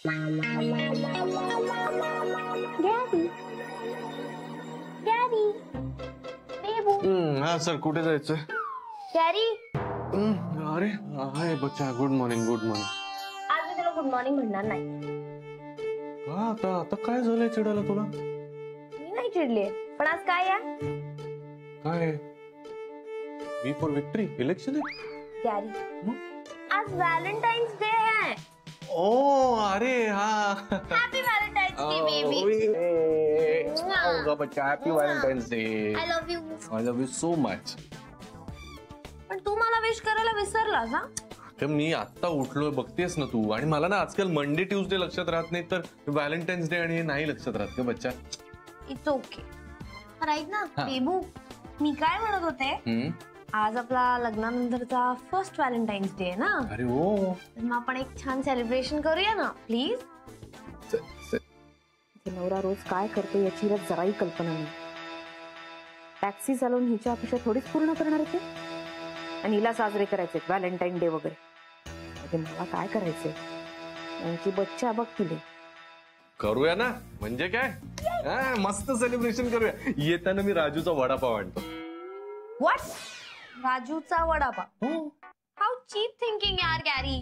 हाँ सर, कुठे जायचंय? गॅरी, अरे हाय बच्चा, गुड मॉर्निंग. Good morning. आज मी तुला गुड मॉर्निंग म्हणणार नाही. का आता आता काय झालंय चिडायला तुला? मी नाही चिडले, पण आज काय आहे? काय? वी फॉर विक्ट्री इलेक्शन आहे? गॅरी, आज व्हॅलेंटाईन्स डे आहे. ओ अरे हा, हॅपी व्हॅलेंटाईन्स डे बेबी. बच्चा, happy Valentine's day. I love you. I love you so much. पण तू मला विश करायला विसरलास हा? तर मी आता उठलोय, बघतेस ना तू. आणि मला ना आजकाल मंडे ट्यूजडे लक्षात राहत नाही, तर व्हॅलेंटाईन्स डे आणि हे नाही लक्षात राहत का बच्चा? It's okay. राईट ना बेबू. मी काय म्हणत होते, आज आपला लग्नानंतरचा फर्स्ट व्हॅलेंटाईन्स डे आहे ना. अरे हो, तर मग आपण एक छान सेलिब्रेशन करूया ना प्लीज. नवरा रोज काय करतो याची जराही कल्पना नाही. टॅक्सी चालवून हिच्या अपेक्षा थोडीच पूर्ण करणार होते, आणि हिला साजरे करायचे व्हॅलेंटाईन डे वगैरे. मला काय करायचंय, यांची बच्चा बघ तिले. करूया ना, म्हणजे काय, मस्त सेलिब्रेशन करूया. येताना मी राजूचा वडापाव आणतो. व्हॉट? राजूचा वडापाव? हाऊ चीप थिंकिंग यार गॅरी.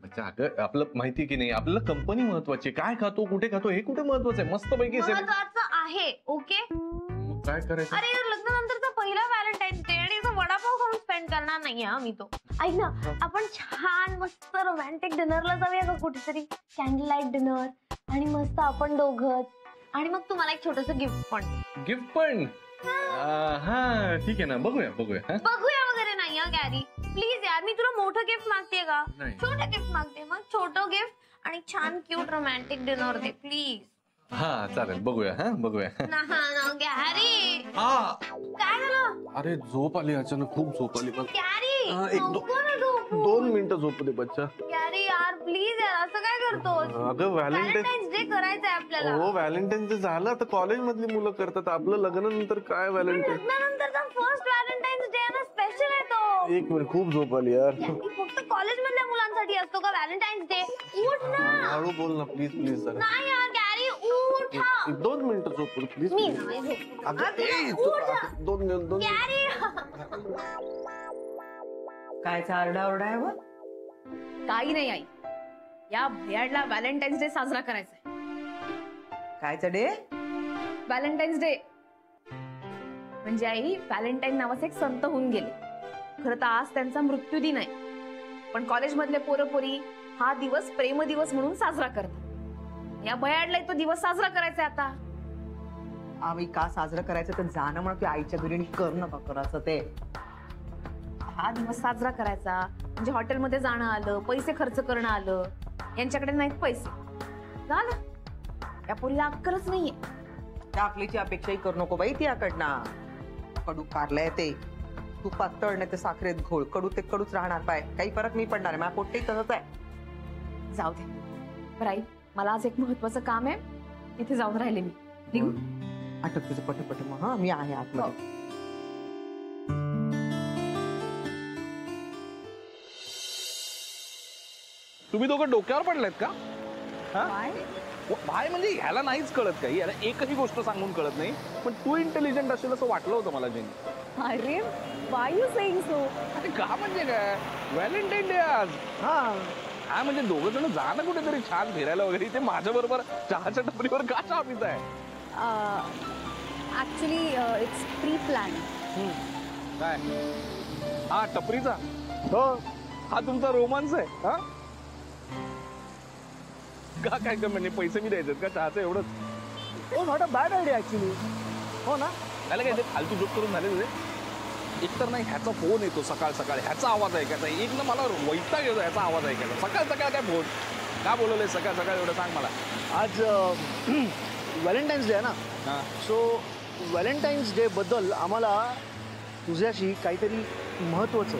अच्छा, अगं आपलं माहिती की नाही, आपल्याला कंपनी महत्वाची. काय खातो, कुठे खातो, हे कुठे महत्वाचं आहे. मस्त पैकी महत्वाचं आहे. ओके, काय करायचं? अरे लग्नानंतरचा पहिला व्हॅलेंटाईन्स डे आणि वडापाव खाऊन स्पेंड करणार नाही हा मी तो. ऐक ना, आपण छान मस्त रोमॅन्टिक डिनरला जाऊया का कुठेतरी, कॅन्डल लाईट डिनर. आणि मस्त आपण दोघं, आणि मग तुम्हाला एक छोटस गिफ्ट पण. गिफ्ट पण? हा ठीक आहे ना, बघूया. बघूया वगैरे नाही हा गॅरी, प्लीज यार. मी तुला मोठं गिफ्ट मागतेय का? छोटं गिफ्ट मागते. मग छोटं गिफ्ट आणि छान cute romantic dinner they please. हा चालेल, बघूया. ना गॅरी. काय झालं? अरे झोप आली अचानक, खूप झोप आली. गॅरी, दोन मिनिटं झोप दे बच्चा. गॅरी यार प्लीज यार, असं काय करतोस? अगं व्हॅलेंटाईन्स डे करायचंय आपल्याला. हो, व्हॅलेंटाईन्स डे झालं, आता कॉलेज मधली मुलं करतात. आपलं लग्नानंतर काय व्हॅलेंटाईन? लग्नानंतरचा फर्स्ट व्हॅलेंटाईन्स डे ना, स्पेशल आहे तो. एक मिनिट, खूप झोप आली यार. फक्त कॉलेज मधल्या मुलांसाठी असतो का व्हॅलेंटाईन्स डे? उठ ना. हळू बोल ना प्लीज जरा. नाही यार गॅरी, उठ. 2 मिनिटं झोप प्लीज. मी नाही झोपणार. दोन गॅरी. कायचा आरडाओरडा आहे? काही नाही आई, या भयाडला व्हॅलेंटाईन्स डे साजरा करायचा आहे. कायचा डे? व्हॅलेंटाईन्स डे म्हणजे आई, व्हॅलेंटाईन नावाचे एक संत होऊन गेले. खरं तर आज त्यांचा मृत्यू दिन आहे, पण कॉलेजमधले पोरपोरी हा दिवस प्रेम दिवस म्हणून साजरा करतात. या भयाडला तो दिवस साजरा करायचा आता. आम्ही का साजरा करायचं तर जाणं म्हणतो आईच्या घरी कर नका करायचं ते. हा दिवस साजरा करायचा म्हणजे हॉटेलमध्ये जाणं आलं, पैसे खर्च करणं आलं. यांच्याकडे नाहीत पैसे, झालं. या पोरीला अक्कलच नाहीये. त्या अकलीची अपेक्षाही करू नको बाई तियाकडनं. कडू कारलंय ते, तुपात तळ नाही ते साखरेत घोळ. कडू ते कडूच राहणार. पाय काही फरक नाही पडणार आहे. माझ्या पोट्टेही तसंच आहे. जाऊ दे. बरं आई, मला आज एक महत्वाचं काम आहे, तिथे जाऊन राहिले मी. निघू? आटप तुझं पटपट. मग हा, मी आहे आतमध्ये. तुम्ही दोघं डोक्यावर पडलेत का? भाई म्हणजे ह्याला नाहीच कळत काही, याला एकही गोष्ट सांगून कळत नाही. पण तू इंटेलिजंट असेल असं वाटलं होतं मला जेनी. अरे व्हाय यू सेइंग सो? अरे का म्हणजे काय, व्हॅलेंटाईन डे आज. हा म्हणजे दोघं जण जा ना कुठेतरी छान फिरायला वगैरे. ते माझ्या बरोबर चहाच्या टपरीवर का चहा पित आहे? Actually it's pre plan. काय? हा टपरीचा? हो, हा तुमचा रोमांस आहे? हा का काय म्हणजे पैसे मी द्यायचे का चहाचं एवढंच? हो, not a bad idea actually. हो ना, त्याला काय ते फालतू जोक करून झाले तुझे. एकतर नाही ह्याचा फोन येतो सकाळ सकाळ, ह्याचा आवाज ऐकायचा. एक ना मला वैताग येतो ह्याचा आवाज ऐकायचा. सकाळ सकाळ काय फोन का बोलवलंय सकाळ सकाळ एवढं सांग मला. आज व्हॅलेंटाईन्स डे आहे ना. हां, सो व्हॅलेंटाईन्स डे बद्दल आम्हाला तुझ्याशी काहीतरी महत्त्वाचं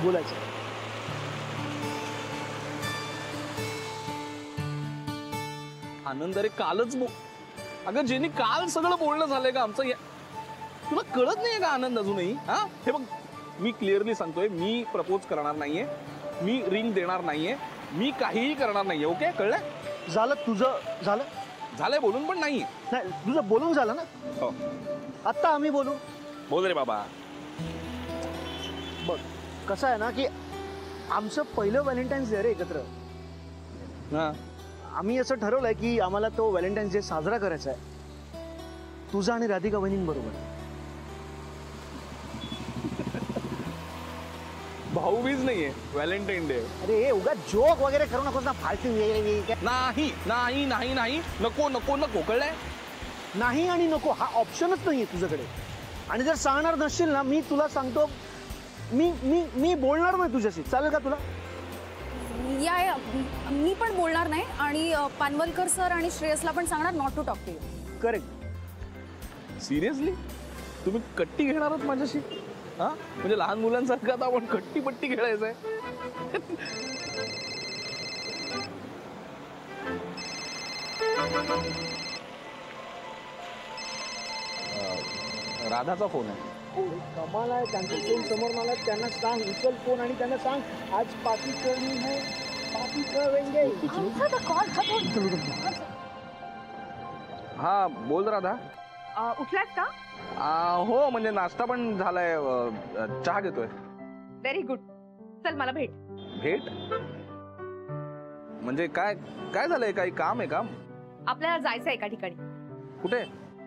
बोलायचं. आनंद अरे कालच अगं जेनी काल सगळं बोलणं झालंय का आमचं? तुला कळत नाहीये का आनंद अजूनही? हा हे बघ, मी क्लिअरली सांगतोय, मी प्रपोज करणार नाहीये, मी रिंग देणार नाहीये. मी काहीही करणार नाहीये. ओके, कळलंय? झालं तुझं झालं झालंय बोलून पण नाही. नाही तुझं बोलून झालं ना. हो, आत्ता आम्ही बोलू. बोल रे बाबा. बघ कसं आहे ना की आमचं पहिलं व्हॅलेंटाईन्स डे रे एकत्र. हा, आम्ही असं ठरवलंय की आम्हाला तो व्हॅलेंटाईन्स डे साजरा करायचा आहे तुझा आणि राधिका वहिनींबरोबर. भाऊबीज नाहीये, व्हॅलेंटाईन डे. अरे उगा जोक वगैरे करू नकोस ना फालतू. नाही नाही नाही नाही, नको नको नको, कळलंय? नाही आणि नको हा ऑप्शनच नाहीये तुझ्याकडे. आणि जर सांगणार नसशील ना मी तुला सांगतो मी मी मी बोलणार नाही तुझ्याशी. चालेल का तुला? या मी पण बोलणार नाही आणि पानवलकर सर आणि श्रेयसला पण सांगणार not to talk to you. Correct. Seriously तुम्ही कट्टी घेणार आहात माझ्याशी? हा, म्हणजे लहान मुलांसारखं आता आपण कट्टी पट्टी खेळायचंय. राधाचा फोन आहे. कमाल आहे त्यांचा फोन समोर मला. त्यांना सांग उचल फोन आणि त्यांना सांग आज पार्टी करनी है, पार्टी करेंगे. हा, बोल राधा. उठलास का? हो, म्हणजे नाश्ता पण झालाय, चहा घेतोय. Very good. चल मला भेट. भेट म्हणजे काय? काय झालंय? काही काम आहे का? आपल्याला जायचं एका ठिकाणी. कुठे?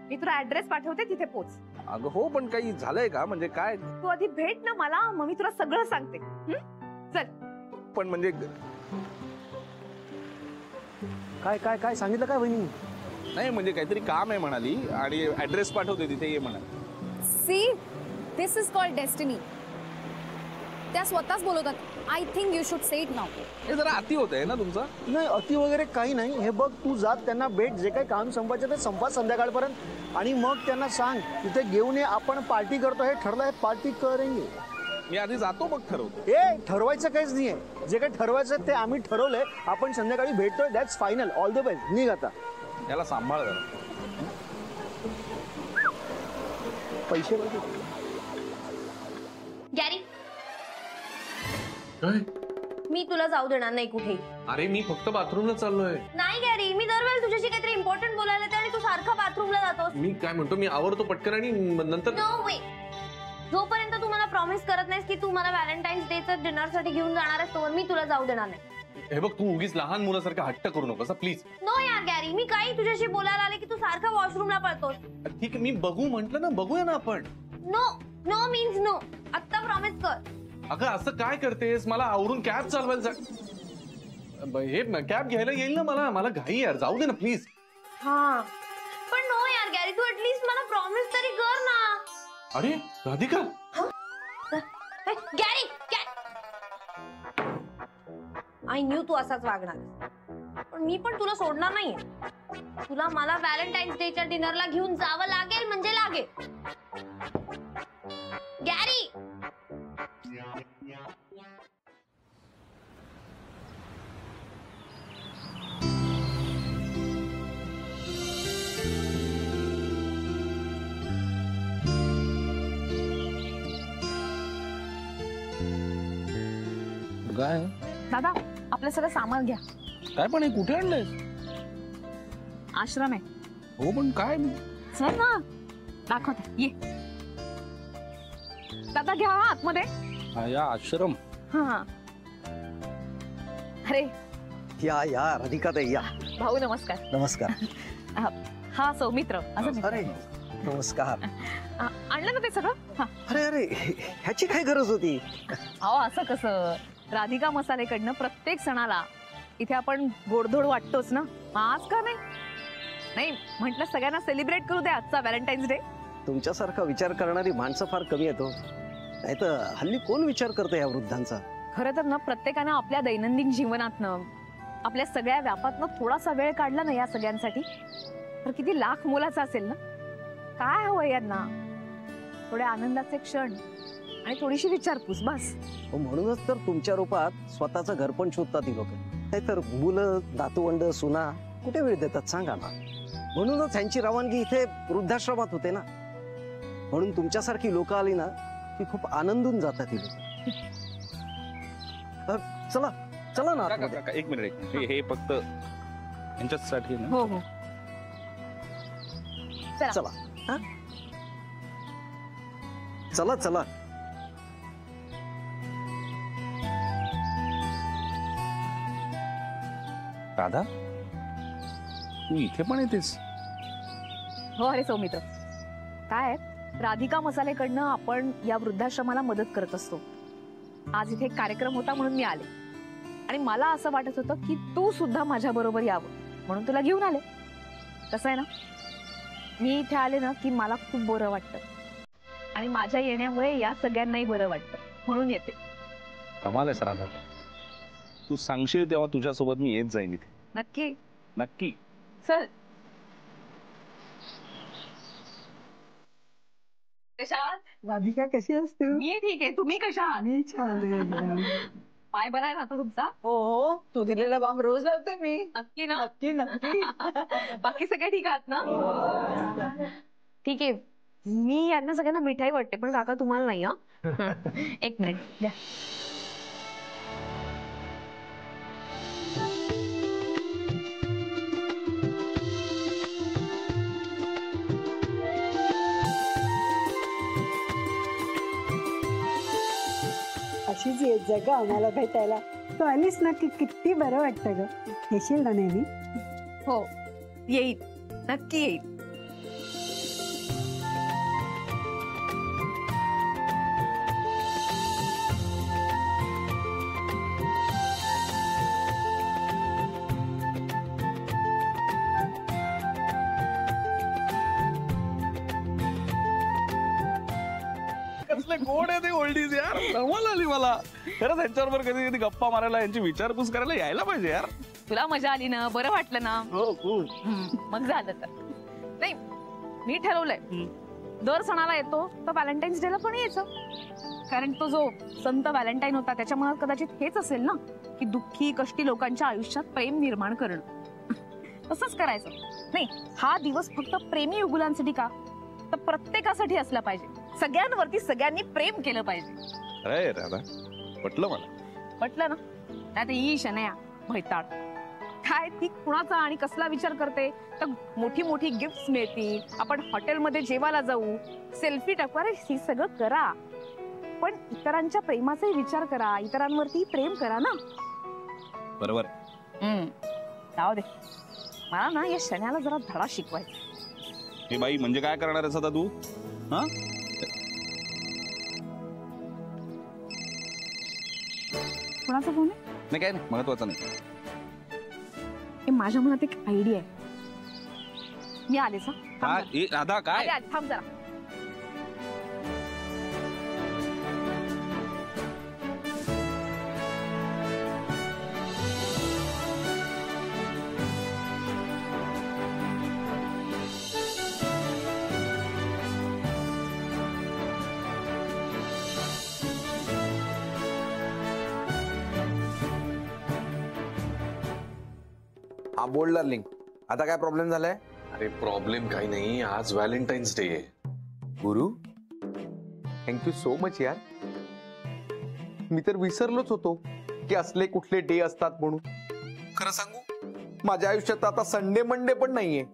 मी तुला ऍड्रेस पाठवते, तिथे पोच. अगं हो, पण काही झालंय का? म्हणजे काय? तू आधी भेट ना मला, मग मी तुला सगळं सांगते. चल. पण म्हणजे काय काय काय सांगितलं काय वहिनी? नाही, म्हणजे काहीतरी काम आहे म्हणाली आणि ऍड्रेस पाठवते, तिथे ये म्हणाली. See, this is called destiny. त्या स्वतःच बोलवतात. I think you should say it now. हे जरा अति होत आहे ना तुमचं. नाही अति वगैरे काही नाही. हे बघ तू जात त्यांना भेट, जे काही काम संपवायचं ते संपा संध्याकाळपर्यंत आणि मग त्यांना सांग तिथे घेऊन ये. आपण पार्टी करतो हे ठरलंय, पार्टी करेंगे. मी आधी जातो मग ठरवतो. हे ठरवायचं काहीच नाहीये. जे काही ठरवायचं ते आम्ही ठरवलंय. आपण संध्याकाळी भेटतोय. That's final. All the best. निघ आता. याला सांभाळ जरा. पैसे गॅरी, काय? मी तुला जाऊ देणार नाही कुठे. अरे मी फक्त बाथरूमला चाललोय. नाही गॅरी, मी दरवेळेला तुझ्याशी काहीतरी इम्पॉर्टंट बोलायला येते आणि तू सारखा बाथरूमला जातोस. मी काय म्हणतो, मी आवरतो पटकन आणि नंतर. नो वे. जोपर्यंत तू मला प्रॉमिस करत नाहीस की तू मला व्हॅलेंटाईन्स डेचं डिनर साठी घेऊन जाणार आहेस, तोवर मी तुला जाऊ देणार नाही. हे बघ, तू उगीच लहान मुलासारखा हट्ट करू नकोस प्लीज. नो यार गॅरी, मी काही तुझ्याशी बोलायला आले की तू सारखा वॉशरूमला पळतोस. ठीक आहे, मी बघू म्हंटल ना, बघूया ना आपण. No no means no. आत्ता प्रॉमिस कर. अगं असं काय करतेस? मला आवरून कॅब चालवायला जा. हे कॅब घ्यायला येईल ना मला. मला घाई यार, जाऊ दे ना प्लीज. हा, पण नो यार गॅरी, तू ऍटलीस्ट मला प्रॉमिस तरी कर ना. अरे राधिका, गॅरी, आय न्यू तू असाच वागणार. पण मी पण तुला सोडणार नाहीये. तुला मला व्हॅलेंटाईन्स डेच्या डिनरला घेऊन जावं लागेल म्हणजे लागेल. गॅरी, काय? दादा, आपलं सगळं सामान घ्या. काय पण हे कुठे आणलंय? आश्रम आहे. हो पण काय? चल ना, दाखवते. ये दादा, घ्या हा आतमध्ये. या आश्रम. हा, अरे या या राधिका ताई या. भाऊ नमस्कार. नमस्कार. हा सौमित्र. असं अरे नमस्कार. आणलं ना ते सगळं. हा. अरे अरे ह्याची काय गरज होती? अहो असं कसं, राधिका मसालेकडनं प्रत्येक सणाला इथे आपण गोडधोड वाटतोच ना. आज का नाही? नाही म्हटलं सगळ्यांना सेलिब्रेट करू द्या आजचा व्हॅलेंटाईन्स डे. तुमच्यासारखा विचार करणारी माणसं फार कमी येतो. नाही तर हल्ली कोण विचार करतं या वृद्धांचा? खरं तर ना, प्रत्येकानं आपल्या दैनंदिन जीवनातनं, आपल्या सगळ्या व्यापातनं थोडासा वेळ काढला ना या सगळ्यांसाठी, तर किती लाख मोलाचा असेल ना. काय हवं यांना? थोडे आनंदाचे क्षण आणि थोडीशी विचारपूस, बस. म्हणूनच तर तुमच्या रूपात स्वतःचं घर पण शोधतात ही लोक. नाहीतर मुलं, नातवंड, सुना कुठे वेळ देतात सांगा ना. म्हणूनच ह्यांची रवानगी इथे वृद्धाश्रमात होते ना. म्हणून तुमच्यासारखी लोक आली ना की खूप आनंदून जातात ही लोक. चला चला ना काका, आतमध्ये. काका, एक मिनिट हे फक्त यांच्यासाठी ना. हो हो चला हा? चला चला. राधा तू इथे पण येतेस? हो अरे सौमित्र, काय राधिका मसालेकडनं आपण या वृद्धाश्रमाला मदत करत असतो. आज इथे एक कार्यक्रम होता म्हणून मी आले आणि मला असं वाटत होतं की तू सुद्धा माझ्या बरोबर यावं म्हणून तुला घेऊन आले. कसं आहे ना, मी इथे आले ना की मला खूप बरं वाटतं आणि माझ्या येण्यामुळे या सगळ्यांनाही बरं वाटतं म्हणून येते. कमाल आहेस राधा, तू सांगशील तेव्हा तुझ्यासोबत मी येत जाईन इथे. नक्की नक्की. चल. राधिका कशी असते? मी ठीक आहे, तुम्ही कशा आहात? मी छान. पाय बरा आहे ना आता तुमचा? हो, तू दिलेला बाम रोज लावते मी. नक्की ना? नक्की नक्की. बाकी सगळे ठीक आहात ना? ठीक आहे, मी यांना सगळ्यांना मिठाई वाटते पण काका तुम्हाला नाही. हा एक मिनिट द्या. अशीच येत जा ग आम्हाला भेटायला. तू आलीस ना की किती बरं वाटतं ग. येशील ना नेहमी? हो येईल, नक्की येईल. कसले गोड आहे ते ओल्डीज यार, कमाल आली मला. खरंच यांच्याबरोबर कधी कधी गप्पा मारायला, यांची विचारपूस करायला यायला पाहिजे यार. तुला मजा आली ना, बरं वाटलं ना? हो खूप. मग झालं तर. नाही, मी ठरवलंय दर सणाला येतो तर व्हॅलेंटाईन्स डेला पण यायचं. कारण तो जो संत व्हॅलेंटाईन होता त्याच्या मनात कदाचित हेच असेल ना की दुःखी कष्टी लोकांच्या आयुष्यात प्रेम निर्माण करणं. तसंच करायचं नाही. हा दिवस फक्त प्रेमी युगुलांसाठी का, तर प्रत्येकासाठी असला पाहिजे. सगळ्यांवरती सगळ्यांनी प्रेम केलं पाहिजे. अरे राधा, पटलं मला. पटलं ना? नाही तर ई शनया भैताळ. काय ती कुणाचा आणि कसला विचार करते, तर मोठी मोठी गिफ्ट मिळतील, आपण हॉटेलमध्ये जेवायला जाऊ, सेल्फी टाकू. अरे हे सगळं करा पण इतरांच्या प्रेमाचाही विचार करा, इतरांवरती प्रेम करा ना. बरोबर. जाऊ दे, मला ना या शण्याला जरा धडा शिकवायचा. हे बाई म्हणजे काय करणार आहेस आता तू? हा कोणाचा फोन आहे? नाही काय नाही, महत्वाचं नाही. हे माझ्या मनात एक आयडिया आहे. मी आलेच. काय ए राधा काय? थांब जरा. हा बोल डार्लिंग, आता काय प्रॉब्लेम झालाय? अरे प्रॉब्लेम काही नाही, आज व्हॅलेंटाईन्स डे आहे. गुरु थँक्यू सो मच यार. मी तर विसरलोच होतो की असले कुठले डे असतात म्हणून. खरं सांगू, माझ्या आयुष्यात आता संडे मंडे पण नाहीये.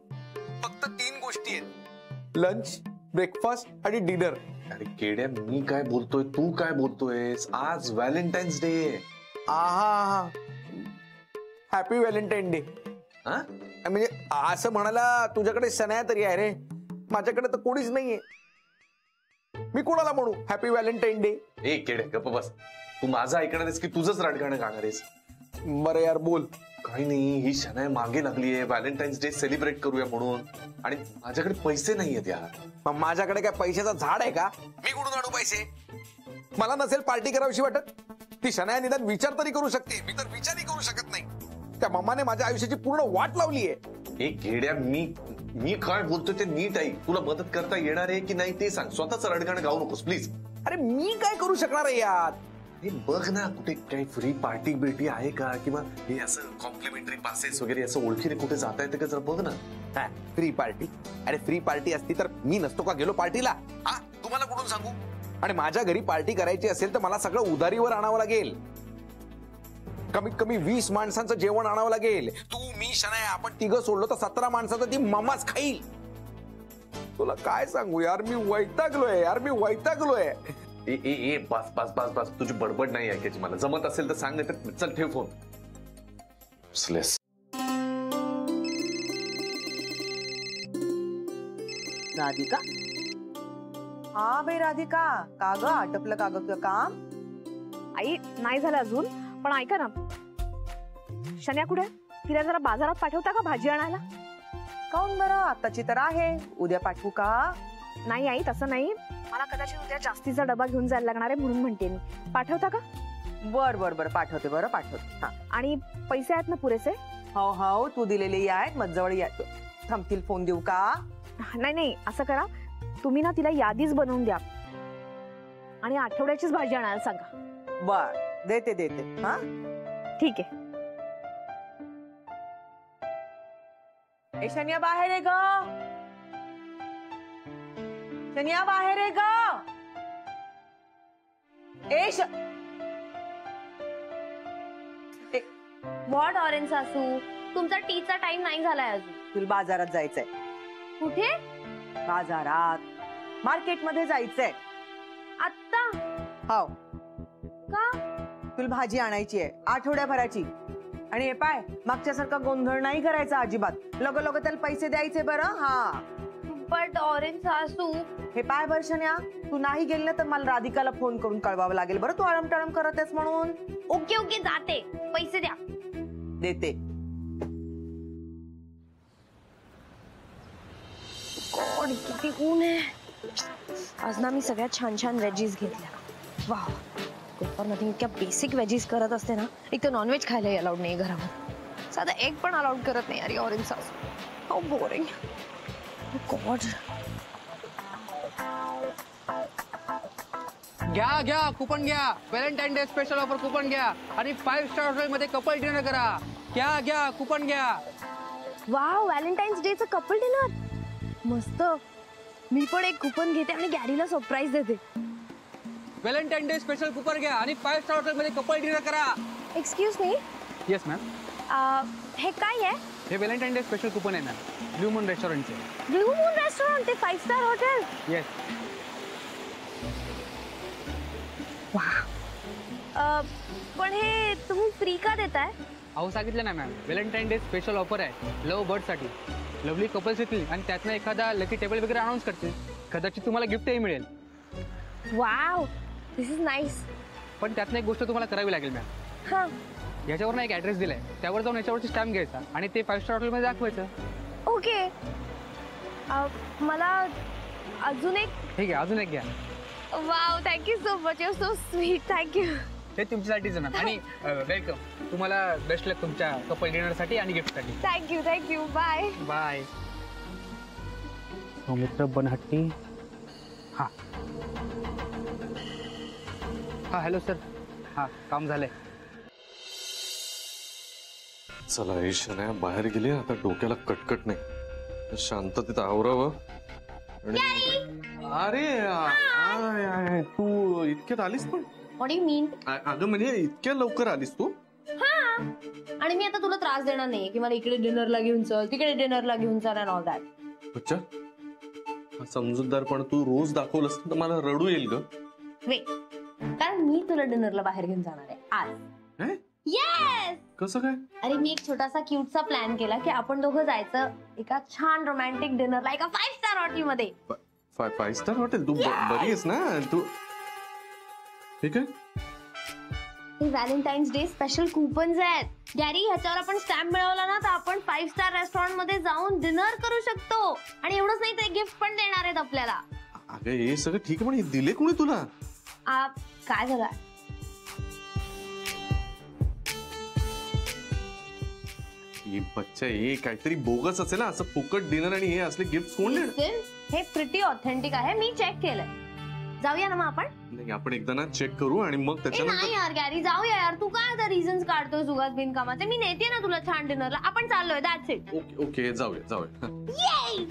फक्त 3 गोष्टी आहेत: लंच, ब्रेकफास्ट आणि डिनर. अरे केड्या, मी काय बोलतोय, तू काय बोलतोयस? आज व्हॅलेंटाईन्स डे आहे. आहा, हॅपी व्हॅलेंटाईन डे. हा म्हणजे असं म्हणायला तुझ्याकडे सणाया तरी आहे रे, माझ्याकडे तर कोणीच नाहीये. मी कोणाला म्हणू हॅपी व्हॅलेंटाईन डे? ए केड्या गप्प बस. तू माझं ऐकणार आहेस की तुझंच राडगाणं गाणार आहेस? बरं यार बोल. काही नाही, ही शनाय मागे लागलीये व्हॅलेंटाईन्स डे सेलिब्रेट करूया म्हणून, आणि माझ्याकडे पैसे नाहीयेत यार. मग माझ्याकडे काय पैशाचा झाड आहे का? मी कुठून आणू पैसे? मला नसेल पार्टी करावीशी वाटत, ती शनाया निदान विचार तरी करू शकते. मी तर विचारही करू शकत नाही. त्या मम्माने माझ्या आयुष्याची पूर्ण वाट लावलीये. एक घेड्या, मी काय बोलतोय ते नीट ऐक. तुला मदत करता येणार आहे की नाही ते सांग. स्वतःच रडगाणं गाऊ नकोस प्लीज. अरे मी काय करू शकणार आहे यार? हे बघ ना, कुठे काही फ्री पार्टी बिर्टी आहे का, किंवा हे असं कॉम्प्लिमेंटरी पासेस वगैरे असं ओळखीने कुठे जाता येते का, जरा बघ ना. हा, फ्री पार्टी? अरे फ्री पार्टी असती तर मी नसतो का गेलो पार्टीला? हा, तुम्हाला कुठून सांगू? आणि माझ्या घरी पार्टी करायची असेल तर मला सगळं उधारीवर आणावं लागेल. कमीत कमी 20 माणसांचं जेवण आणावं लागेल. तू मी शनाय आपण तिघं सोडलो तर 17 माणसाचं ती ममाच खाईल. तुला काय सांगू यार, मी वैतागलोय यार, मी वैतागलोय. ए बस बस बस बस, तुझी बडबड नाही ऐकायची मला. जमत असेल तर सांग, नाही तर चल ठेव फोन. राधिका, हा बाई राधिका, का ग आटपलं का ग तुझं काम? आई नाही झालं अजून, पण ऐका ना, शन्या कुठे? तिला जरा बाजारात पाठवता का भाजी आणायला? काऊन बरं, आताची तर आहे, उद्या पाठवू का? नाही आई, तसं नाही, मला कदाचित उद्या जास्तीचा डबा घेऊन जायला लागणार आहे म्हणून म्हणते मी. पाठवता का? बर बर बर, पाठवते, बरं पाठवते. हा, आणि पैसे आहेत ना पुरेसे? हो हो, तू दिलेले आहेत, मजजवळ थांबतील. फोन देऊ का? नाही नाही, असं करा, तुम्ही ना तिला यादीच बनवून द्या आणि आठवड्याचीच भाजी आणायला सांगा. बर, देते देते. हा ठीक आहे. ए शनिया बाहेर आहे ग, शनिया बाहेर आहे ग. व्हॉट ऑरेंज सासू, तुमचा टीचा टाइम नाही झालाय अजून. तुला बाजारात जायचंय. कुठे? बाजारात, मार्केटमध्ये जायचंय आत्ता? हो. का? तुला भाजी आणायची आहे आठवड्याभराची. आणि हे पाय, मागच्यासारखा गोंधळ नाही करायचा अजिबात. लग लग त्याला पैसे द्यायचे बरं. हा, बट ऑरेंज सासू. हे पाय वर्षण्या, तू नाही गेली ना तर मला राधिकाला फोन करून कळवावं लागेल बरं, तू आळमटाळम करत आहेस म्हणून. ओके ओके, जाते. पैसे द्या. देते. गॉड, किती ऊन आहे आज ना. मी सगळ्यात छान छान व्हेजीज घेतल्या. वाव, पेपरमध्ये इतक्या बेसिक व्हेजीज करत असते ना. एक तर नॉनव्हेज खायला अलाउड नाही घरामध्ये, साधा एग पण अलाउड करत नाही. अरे ऑरेंज सासू, हाऊ बोरिंग. गॉड. घ्या घ्या, कुपन घ्या. Valentine day special offer coupon घ्या आणि 5 स्टार हॉटेल मध्ये कपल डिनर करा. घ्या घ्या, कुपन घ्या. वाव, व्हॅलेंटाईन्स डेचं कपल डिनर मस्त. मी पण एक कुपन घेते आणि गॅरीला सरप्राईज देते. व्हॅलेंटाईन डे स्पेशल कुपन घ्या आणि 5 स्टार हॉटेल मध्ये कपल डिनर करा. Excuse me. Yes ma'am. हे काय आहे? हे व्हॅलेंटाईन डे स्पेशल कुपन आहे मॅम, ब्लू मून रेस्टॉरंटचे. ब्लू मून रेस्टॉरंट, ते 5 स्टार हॉटेल. येस. पण हे तुम्ही फ्री का देताय? अहो सांगितलं ना ma'am, Valentine day special offer आहे लव्ह बर्ड साठी. लवली कपल्स येतील आणि त्यातनं एखादा लकी टेबल वगैरे अनाऊन्स करतील. कदाचित तुम्हाला गिफ्टही मिळेल. Wow, this is nice. पण त्यातनं एक गोष्ट तुम्हाला करावी लागेल मॅम. हा, याच्यावर एक ऍड्रेस दिलाय, त्यावर जाऊन याच्यावरची स्टॅम्प घ्यायचा आणि ते 5 स्टार हॉटेलमध्ये दाखवायचं. ओके. मला अजून एक. ठीक आहे, अजून एक घ्या. Wow, thank you so much, you so sweet. Thank you. हे तुमच्यासाठीच मॅम. आणि वेलकम. तुम्हाला बेस्ट लक तुमच्या कपल डिनरसाठी आणि गिफ्टसाठी. Thank you thank you. Bye bye. मित्र बनहट्टी. हा हा, हॅलो सर. हा, काम झालंय. चला, ईशान्या बाहेर गेली, आता डोक्याला कटकट नाही. शांततेत आवरावं. अरे तू इतक्यात आलीस? पण व्हॉट यू मीन? अगं म्हणजे इतक्या लवकर आलीस तू? हा, आणि मी आता तुला त्रास देणार नाहीये की मला इकडे डिनरला घेऊन चल, तिकडे डिनरला घेऊन चल अँड ऑल दॅट. अच्छा, समजूतदारपण तू रोज दाखवलंस तर मला रडू येईल ग. वे, कारण मी तुला डिनरला बाहेर घेऊन जाणार आहे आज. येस. कसं काय? अरे मी एक छोटासा क्यूटचा प्लॅन केला की आपण दोघं जायचं एका छान रोमॅन्टिक डिनरला एका 5 स्टार हॉटेल मध्ये. 5 स्टार हॉटेल? तू बरी आहेस ना तू? ठीक आहे. व्हॅलेंटाईन्स डे स्पेशल कुपन्स आहेत गॅरी. ह्याच्यावर आपण स्टॅम्प मिळवला ना तर आपण 5 स्टार रेस्टॉरंट मध्ये जाऊन डिनर करू शकतो. आणि एवढंच नाही, ते गिफ्ट पण देणार आहेत आपल्याला. अगं हे सगळं ठीक आहे, पण दिले कोणी तुला? काय झालं? बच्चा, हे काहीतरी बोगस असेल ना, असं फुकट डिनर आणि हे असले गिफ्ट कोण देणार? हे प्रिटी ऑथेंटिक आहे, मी चेक केलंय. जाऊया ना मग आपण? नाही, आपण एकदा ना चेक करू आणि मग त्याच्यानंतर. नाही यार गॅरी, जाऊया यार. तू काय आता रिझन्स काढतोय उगाच बिनकामाचे? मी नेते ना तुला छान डिनरला. आपण चाललोय, दॅट्स इट. ओके ओके, जाऊया जाऊया. ये